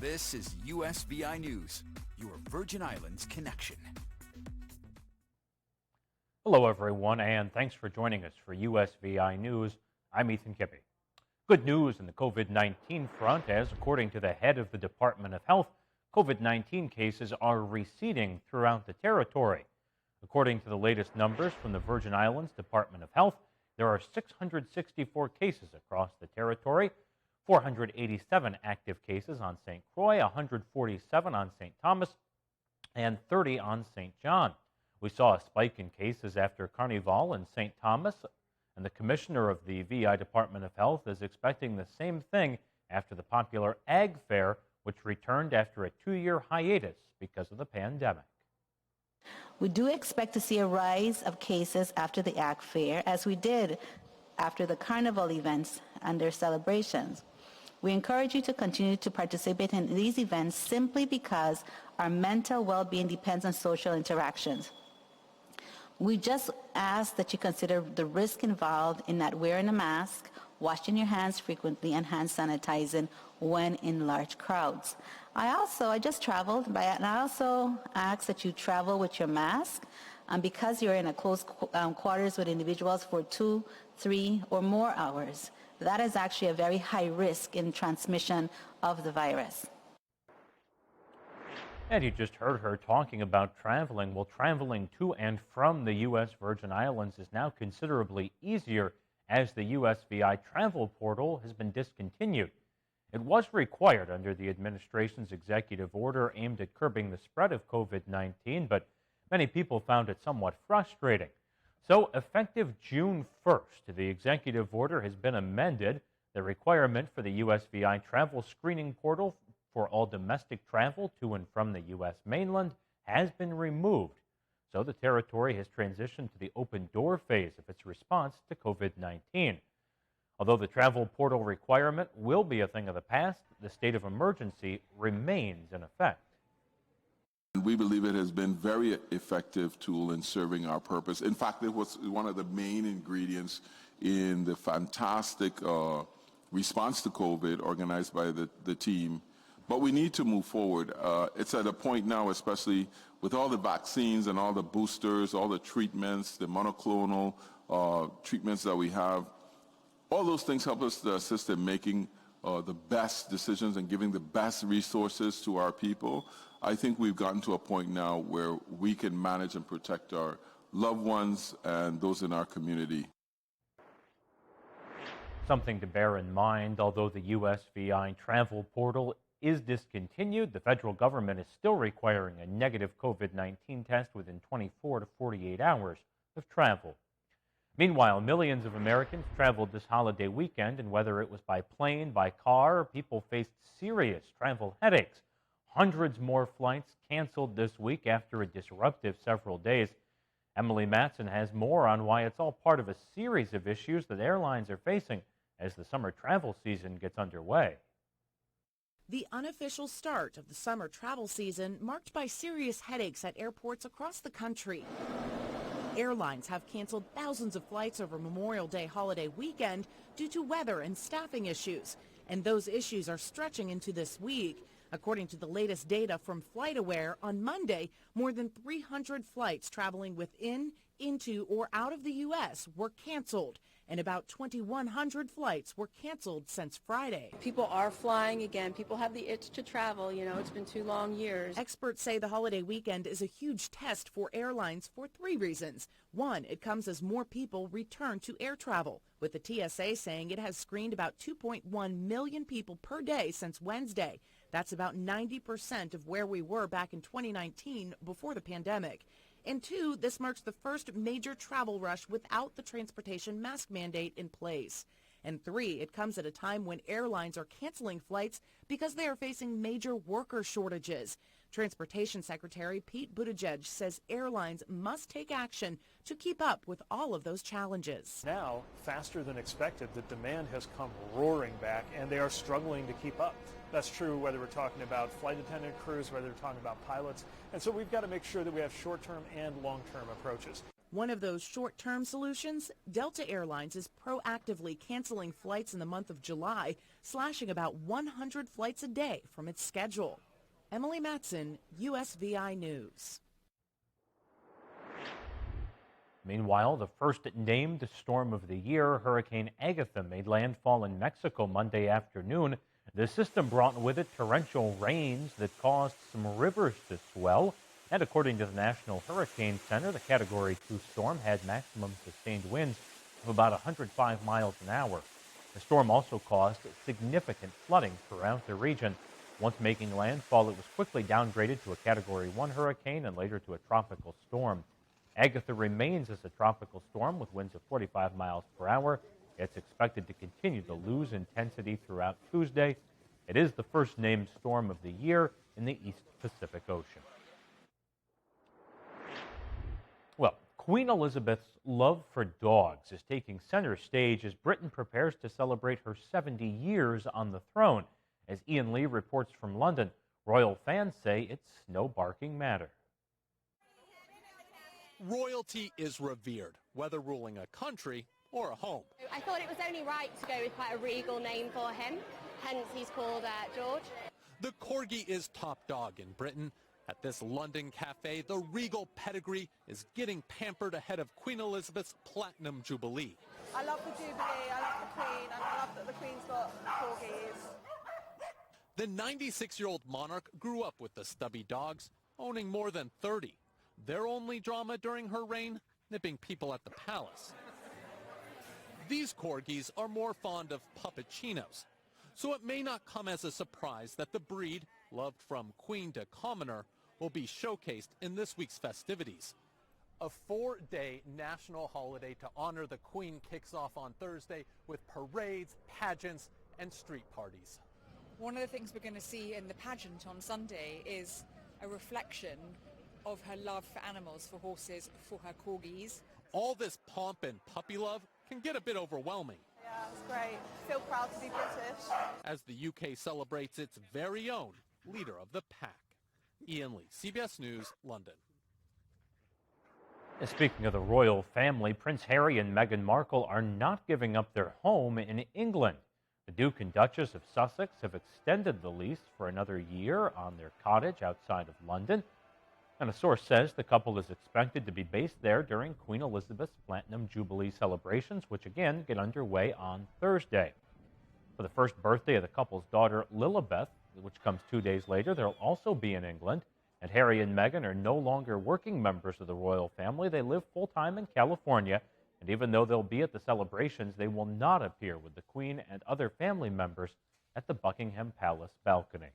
This is USVI News, your Virgin Islands connection. Hello, everyone, and thanks for joining us for USVI News. I'm Ethan Kippy. Good news in the COVID-19 front, as according to the head of the Department of Health, COVID-19 cases are receding throughout the territory. According to the latest numbers from the Virgin Islands Department of Health, there are 664 cases across the territory, 487 active cases on St. Croix, 147 on St. Thomas, and 30 on St. John. We saw a spike in cases after Carnival in St. Thomas, and the commissioner of the VI Department of Health is expecting the same thing after the popular Ag Fair, which returned after a 2-year hiatus because of the pandemic. We do expect to see a rise of cases after the Ag Fair, as we did after the Carnival events and their celebrations. We encourage you to continue to participate in these events simply because our mental well-being depends on social interactions. We just ask that you consider the risk involved in not wearing a mask, washing your hands frequently, and hand sanitizing when in large crowds. I just traveled, and I also ask that you travel with your mask, because you're in a close quarters with individuals for 2, 3, or more hours. That is actually a very high risk in transmission of the virus. And you just heard her talking about traveling. Well, traveling to and from the U.S. Virgin Islands is now considerably easier as the USVI travel portal has been discontinued. It was required under the administration's executive order aimed at curbing the spread of COVID-19, but many people found it somewhat frustrating. So, effective June 1st, the executive order has been amended. The requirement for the USVI travel screening portal for all domestic travel to and from the U.S. mainland has been removed. So the territory has transitioned to the open door phase of its response to COVID-19. Although the travel portal requirement will be a thing of the past, the state of emergency remains in effect. We believe it has been a very effective tool in serving our purpose. In fact, it was one of the main ingredients in the fantastic response to COVID organized by the team. But we need to move forward. It's at a point now, especially with all the vaccines and all the boosters, all the treatments, the monoclonal treatments that we have. All those things help us to assist in making the best decisions and giving the best resources to our people. I think we've gotten to a point now where we can manage and protect our loved ones and those in our community. Something to bear in mind, although the USVI travel portal is discontinued, the federal government is still requiring a negative COVID-19 test within 24 to 48 hours of travel. Meanwhile, millions of Americans traveled this holiday weekend, and whether it was by plane, by car, people faced serious travel headaches. Hundreds more flights canceled this week after a disruptive several days. Emily Matson has more on why it's all part of a series of issues that airlines are facing as the summer travel season gets underway. The unofficial start of the summer travel season marked by serious headaches at airports across the country. Airlines have canceled thousands of flights over Memorial Day holiday weekend due to weather and staffing issues, and those issues are stretching into this week. According to the latest data from FlightAware, on Monday, more than 300 flights traveling within, into, or out of the U.S. were canceled, and about 2,100 flights were canceled since Friday. People are flying again. People have the itch to travel. You know, it's been 2 long years. Experts say the holiday weekend is a huge test for airlines for 3 reasons. 1, it comes as more people return to air travel, with the TSA saying it has screened about 2.1 million people per day since Wednesday. That's about 90% of where we were back in 2019 before the pandemic. And 2, this marks the first major travel rush without the transportation mask mandate in place. And 3, it comes at a time when airlines are canceling flights because they are facing major worker shortages. Transportation Secretary Pete Buttigieg says airlines must take action to keep up with all of those challenges. Now, faster than expected, the demand has come roaring back, and they are struggling to keep up. That's true whether we're talking about flight attendant crews, whether we're talking about pilots. And so we've got to make sure that we have short-term and long-term approaches. One of those short-term solutions, Delta Airlines is proactively canceling flights in the month of July, slashing about 100 flights a day from its schedule. Emily Matson, USVI News. Meanwhile, the first named storm of the year, Hurricane Agatha, made landfall in Mexico Monday afternoon. The system brought with it torrential rains that caused some rivers to swell. And according to the National Hurricane Center, the Category 2 storm had maximum sustained winds of about 105 miles an hour. The storm also caused significant flooding throughout the region. Once making landfall, it was quickly downgraded to a Category 1 hurricane and later to a tropical storm. Agatha remains as a tropical storm with winds of 45 miles per hour. It's expected to continue to lose intensity throughout Tuesday. It is the first named storm of the year in the East Pacific Ocean. Well, Queen Elizabeth's love for dogs is taking center stage as Britain prepares to celebrate her 70 years on the throne. As Ian Lee reports from London, royal fans say it's no barking matter. Royalty is revered, whether ruling a country or a home. I thought it was only right to go with quite a regal name for him, hence he's called George. The Corgi is top dog in Britain. At this London cafe, the regal pedigree is getting pampered ahead of Queen Elizabeth's Platinum Jubilee. I love the Jubilee, I love the Queen, and I love that the Queen's got Corgis. The 96-year-old monarch grew up with the stubby dogs, owning more than 30. Their only drama during her reign, nipping people at the palace. These Corgis are more fond of puppuccinos, so it may not come as a surprise that the breed, loved from queen to commoner, will be showcased in this week's festivities. A 4-day national holiday to honor the Queen kicks off on Thursday with parades, pageants, and street parties. One of the things we're going to see in the pageant on Sunday is a reflection of her love for animals, for horses, for her Corgis. All this pomp and puppy love can get a bit overwhelming. Yeah, it's great. Feel proud to be British. As the UK celebrates its very own leader of the pack. Ian Lee, CBS News, London. Speaking of the royal family, Prince Harry and Meghan Markle are not giving up their home in England. The Duke and Duchess of Sussex have extended the lease for another year on their cottage outside of London. And a source says the couple is expected to be based there during Queen Elizabeth's Platinum Jubilee celebrations, which again get underway on Thursday. For the first birthday of the couple's daughter, Lilibeth, which comes 2 days later, they'll also be in England. And Harry and Meghan are no longer working members of the royal family. They live full-time in California. And even though they'll be at the celebrations, they will not appear with the Queen and other family members at the Buckingham Palace balcony.